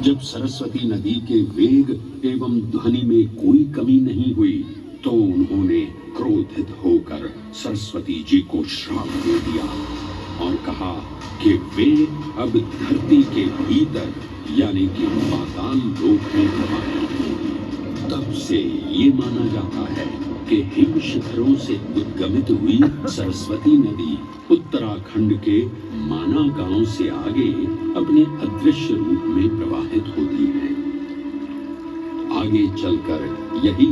जब सरस्वती नदी के वेग एवं ध्वनि में कोई कमी नहीं हुई तो उन्होंने क्रोधित होकर सरस्वती जी को श्राप दे दिया और कहा कि वे अब धरती के भीतर यानी कि पाताल लोक में रहेंगे। तब से ये माना जाता है कि हिम शिखरों से उद्गमित हुई सरस्वती नदी उत्तराखंड के माना गांव से आगे अपने अदृश्य रूप में प्रवाहित होती है। आगे चलकर यही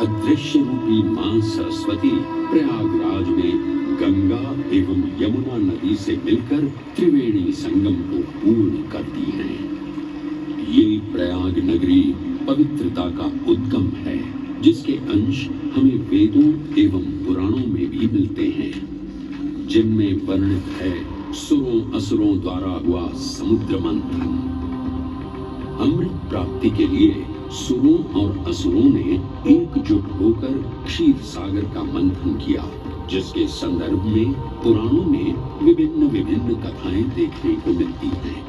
अदृश्य रूपी मां सरस्वती प्रयागराज में गंगा एवं यमुना नदी से मिलकर त्रिवेणी संगम को पूर्ण करती है। ये प्रयाग नगरी पवित्रता का उद्गम है, जिसके अंश हमें वेदों एवं पुराणों में भी मिलते हैं, जिनमें वर्णित है सुरों असुरों द्वारा हुआ समुद्र मंथन। अमृत प्राप्ति के लिए सुरों और असुरों ने एकजुट होकर क्षीर सागर का मंथन किया, जिसके संदर्भ में पुराणों में विभिन्न कथाएं देखने को मिलती हैं।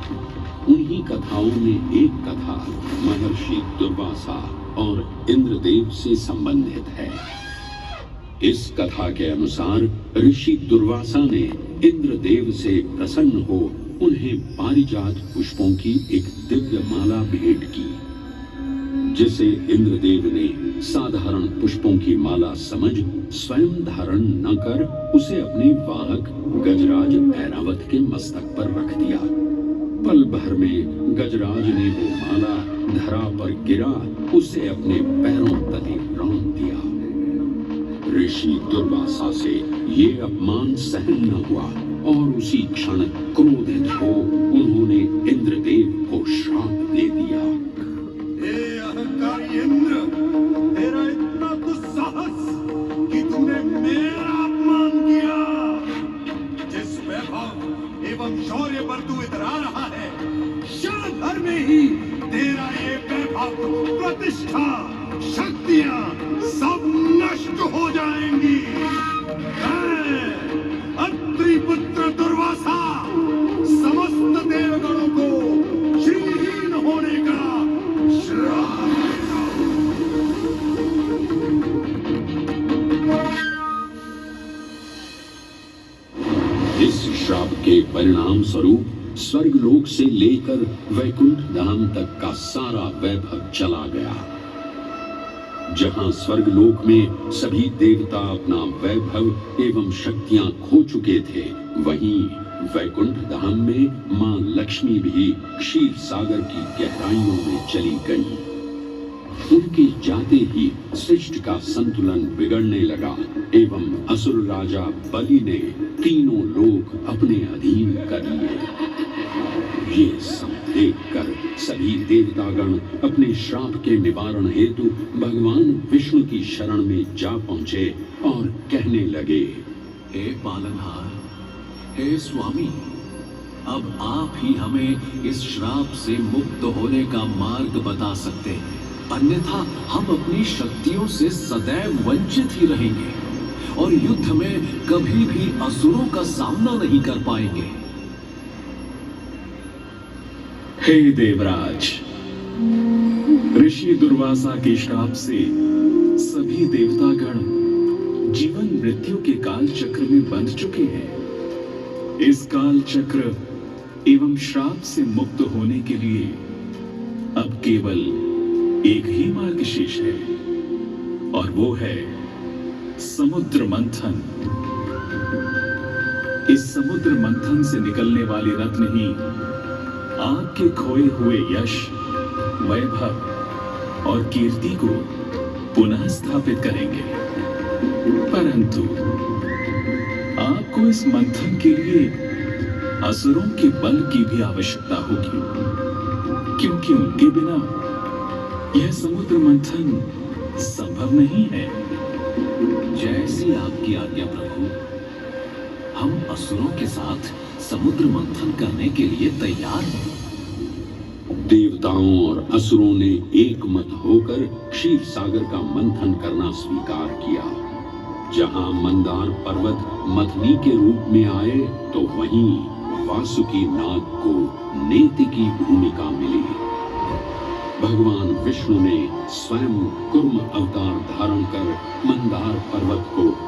उन्हीं कथाओं में एक कथा महर्षि दुर्वासा और इंद्रदेव से संबंधित है। इस कथा के अनुसार ऋषि दुर्वासा ने इंद्रदेव से प्रसन्न हो उन्हें पारिजात पुष्पों की एक दिव्य माला भेंट की, जिसे इंद्रदेव ने साधारण पुष्पों की माला समझ स्वयं धारण न कर उसे अपने वाहक गजराज ऐरावत के मस्तक पर रख दिया। पल भर में गजराज ने वो माला धरा पर गिरा उसे अपने पैरों तले रौंद दिया। ऋषि दुर्वासा से ये अपमान सहन न हुआ और उसी क्षण क्रोधित हो उन्होंने इंद्रदेव को श्राप दे दिया। हे अहंकारी इंद्र, तेरा इतना दुस्साहस कि तूने मेरा अपमान किया। जिस वैभव एवं शौर्य पर तू इतरा रहा है, क्षण भर में ही तेरा ये वैभव, प्रतिष्ठा, शक्तियां सब नष्ट हो जाएंगी। अत्रि पुत्र दुर्वासा समस्त देवगणों को श्रीहीन होने का श्राप देता हूं। इस श्राप के परिणाम स्वरूप स्वर्गलोक से लेकर वैकुंठ धाम तक का सारा वैभव चला गया। जहां स्वर्गलोक में सभी देवता अपना वैभव एवं शक्तियां खो चुके थे, वहीं वैकुंठ धाम में मां लक्ष्मी भी क्षीर सागर की गहराइयों में चली गई। उनके जाते ही सृष्टि का संतुलन बिगड़ने लगा एवं असुर राजा बलि ने तीनों लोक अपने अधीन कर लिए। ये सब देखकर सभी देवतागण अपने श्राप के निवारण हेतु भगवान विष्णु की शरण में जा पहुंचे और कहने लगे, हे पालनहार, हे स्वामी, अब आप ही हमें इस श्राप से मुक्त होने का मार्ग बता सकते हैं, अन्यथा हम अपनी शक्तियों से सदैव वंचित ही रहेंगे और युद्ध में कभी भी असुरों का सामना नहीं कर पाएंगे। हे देवराज, ऋषि दुर्वासा के श्राप से सभी देवतागण जीवन मृत्यु के काल चक्र में बंध चुके हैं। इस काल चक्र एवं श्राप से मुक्त होने के लिए अब केवल एक ही मार्ग शेष है और वो है समुद्र मंथन। इस समुद्र मंथन से निकलने वाले रत्न ही आपके खोए हुए यश, वैभव और कीर्ति को पुनः स्थापित करेंगे। परंतु आपको इस मंथन के लिए असुरों के बल की भी आवश्यकता होगी, क्योंकि उनके बिना यह समुद्र मंथन संभव नहीं है। जैसी आपकी आज्ञा प्रभु, हम असुरों के साथ समुद्र मंथन करने के लिए तैयार हैं। देवताओं और असुरों ने एक मत होकर क्षीर सागर का मंथन करना स्वीकार किया। जहां मंदार पर्वत मथनी के रूप में आए तो वहीं वासुकी नाग को नेति की भूमिका मिली। भगवान विष्णु ने स्वयं कुर्म अवतार धारण कर मंदार पर्वत को